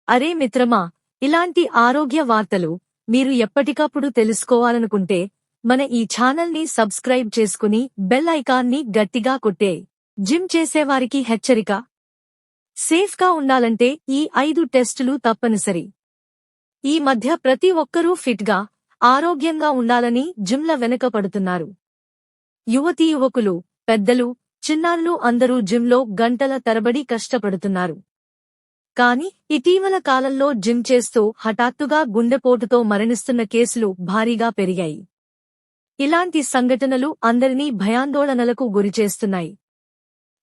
అరే మిత్రమా, ఇలాంటి ఆరోగ్య వార్తలు మీరు ఎప్పటికప్పుడు తెలుసుకోవాలనుకుంటే మన ఈ ఛానల్ని సబ్స్క్రైబ్ చేసుకుని బెల్ ఐకాన్ని గట్టిగా కొట్టే. జిమ్ చేసేవారికి హెచ్చరిక. సేఫ్గా ఉండాలంటే ఈ 5 టెస్టులు తప్పనిసరి. ఈ మధ్య ప్రతి ఒక్కరూ ఫిట్గా, ఆరోగ్యంగా ఉండాలని జిమ్ల వెనుక పడుతున్నారు. యువతీ యువకులు, పెద్దలు, చిన్నారులు అందరూ జిమ్లో గంటల తరబడి కష్టపడుతున్నారు. కానీ ఇటీవల కాలంలో జిమ్ చేస్తూ హఠాత్తుగా గుండెపోటుతో మరణిస్తున్న కేసులు భారీగా పెరిగాయి. ఇలాంటి సంఘటనలు అందరినీ భయాందోళనలకు గురిచేస్తున్నాయి.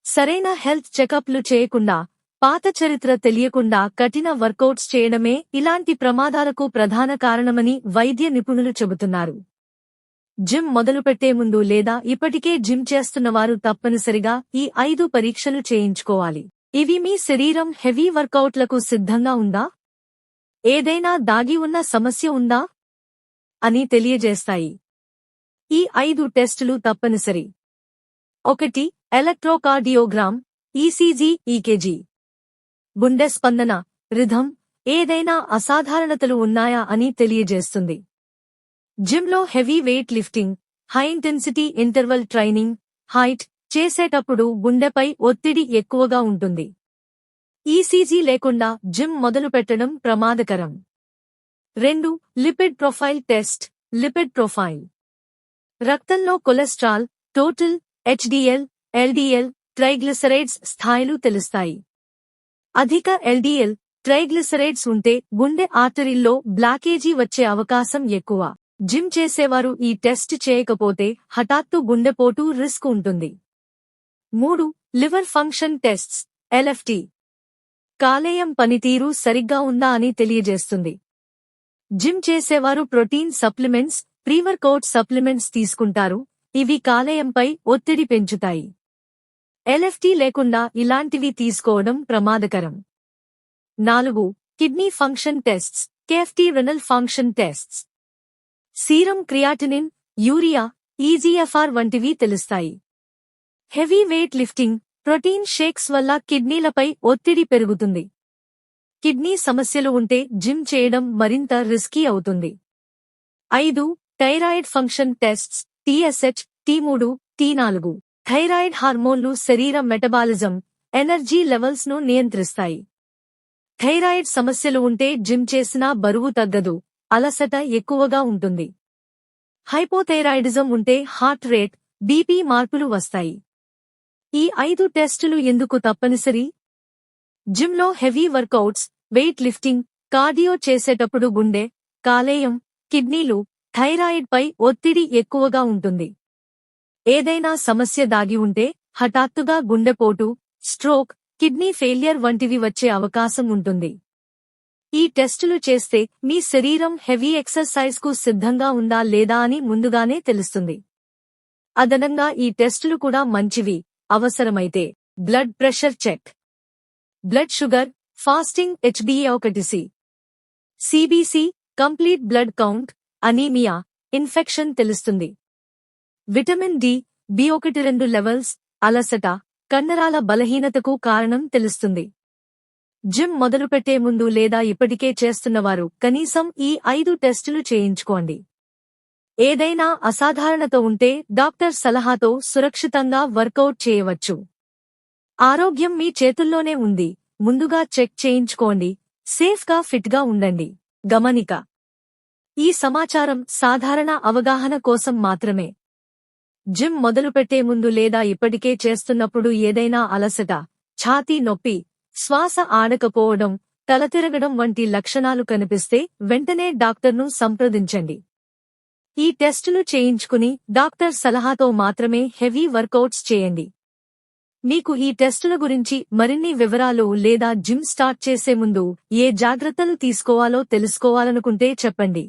సరైన హెల్త్ చెకప్లు చేయకుండా, పాత చరిత్ర తెలియకుండా కఠిన వర్కౌట్స్ చేయడమే ఇలాంటి ప్రమాదాలకు ప్రధాన కారణమని వైద్య నిపుణులు చెబుతున్నారు. జిమ్ మొదలుపెట్టే ముందు లేదా ఇప్పటికే జిమ్ చేస్తున్నవారు తప్పనిసరిగా ఈ 5 పరీక్షలు చేయించుకోవాలి. ఇవి మీ శరీరం హెవీ వర్కౌట్లకు సిద్ధంగా ఉందా, ఏదైనా దాగి ఉన్న సమస్య ఉందా అని తెలియజేస్తాయి. ఈ 5 టెస్టులు తప్పనిసరి. 1. Electrocardiogram, ECG, EKG. గుండె స్పందన, రిథమ్, ఏదైనా అసాధారణతలు ఉన్నాయా అని తెలియజేస్తుంది. జిమ్లో heavy weight lifting, high intensity interval training, height చేసేటప్పుడు గుండెపై ఒత్తిడి ఎక్కువగా ఉంటుంది. ఈసీజీ లేకుండా జిమ్ మొదలుపెట్టడం ప్రమాదకరం. 2. Lipid profile test, lipid profile. రక్తంలో కొలెస్ట్రాల్, టోటల్, హెచ్డీఎల్, ఎల్డీఎల్, ట్రైగ్లిసరైడ్స్ స్థాయిలు తెలుస్తాయి. అధిక ఎల్డీఎల్, ట్రైగ్లిసరైడ్స్ ఉంటే గుండె ఆర్టరీల్లో బ్లాకేజీ వచ్చే అవకాశం ఎక్కువ. జిమ్ చేసేవారు ఈ టెస్ట్ చేయకపోతే హఠాత్తు గుండెపోటు రిస్క్ ఉంటుంది. 3. Liver function tests, LFT. కాలేయం పనితీరు సరిగ్గా ఉందా అని తెలియజేస్తుంది. జిమ్ చేసేవారు ప్రోటీన్ సప్లిమెంట్స్, ప్రీవర్కౌట్ సప్లిమెంట్స్ తీసుకుంటారు. ఇవి కాలేయంపై ఒత్తిడి పెంచుతాయి. ఎల్ఎఫ్టీ లేకుండా ఇలాంటివి తీసుకోవడం ప్రమాదకరం. 4. Kidney function tests, KFT. Renal function tests. Serum creatinine, urea, eGFR వంటివి తెలుస్తాయి. Heavy weight lifting, protein shakes వల్ల కిడ్నీలపై ఒత్తిడి పెరుగుతుంది. కిడ్నీ సమస్యలు ఉంటే జిమ్ చేయడం మరింత రిస్కీ అవుతుంది. 5. Thyroid function tests, TSH, T3, T4. Thyroid హార్మోన్లు శరీర మెటబాలిజం, ఎనర్జీ లెవెల్స్ ను నియంత్రిస్తాయి. థైరాయిడ్ సమస్యలు ఉంటే జిమ్ చేసినా బరువు తగ్గదు, అలసట ఎక్కువగా ఉంటుంది. హైపోథైరాయిడిజం ఉంటే హార్ట్ రేట్, బీపీ మార్పులు వస్తాయి. ఈ 5 టెస్టులు ఎందుకు తప్పనిసరి? జిమ్లో heavy workouts, weight lifting, cardio చేసేటప్పుడు గుండె, కాలేయం, కిడ్నీలు, థైరాయిడ్ పై ఒత్తిడి ఎక్కువగా ఉంటుంది. ఏదైనా సమస్య దాగి ఉంటే హఠాత్తుగా గుండెపోటు, స్ట్రోక్, కిడ్నీ ఫెయిల్యూర్ వంటివి వచ్చే అవకాశం ఉంటుంది. ఈ టెస్టులు చేస్తే మీ శరీరం హెవీ ఎక్సర్సైజ్ కు సిద్ధంగా ఉందా లేదా అని ముందుగానే తెలుస్తుంది. అదనంగా ఈ టెస్టులు కూడా మంచివి. అవసరమైతే blood pressure check, blood sugar, fasting, HbA1c, CBC, complete blood count, anaemia, infection తెలుస్తుంది. విటమిన్ డి, B12 లెవెల్స్, అలసట, కండరాల బలహీనతకు కారణం తెలుస్తుంది. జిమ్ మొదలుపెట్టే ముందు లేదా ఇప్పటికే చేస్తున్నవారు కనీసం ఈ 5 టెస్టులు చేయించుకోండి. ఏదైనా అసాధారణత ఉంటే డాక్టర్ సలహాతో సురక్షితంగా వర్కౌట్ చేయవచ్చు. ఆరోగ్యం మీ చేతుల్లోనే ఉంది. ముందుగా చెక్ చేయించుకోండి. సేఫ్గా ఫిట్గా ఉండండి. గమనిక: ఈ సమాచారం సాధారణ అవగాహన కోసం మాత్రమే. జిమ్ మొదలుపెట్టే ముందు లేదా ఇప్పటికే చేస్తున్నప్పుడు ఏదైనా అలసట, ఛాతీ నొప్పి, శ్వాస ఆడకపోవడం, తల తిరగడం వంటి లక్షణాలు కనిపిస్తే వెంటనే డాక్టర్ను సంప్రదించండి. ఈ టెస్టులు చేయించుకుని డాక్టర్ సలహాతో మాత్రమే హెవీ వర్కౌట్స్ చేయండి. మీకు ఈ టెస్టుల గురించి మరిన్ని వివరాలు లేదా జిమ్ స్టార్ట్ చేసే ముందు ఏ జాగ్రత్తలు తీసుకోవాలో తెలుసుకోవాలనుకుంటే చెప్పండి.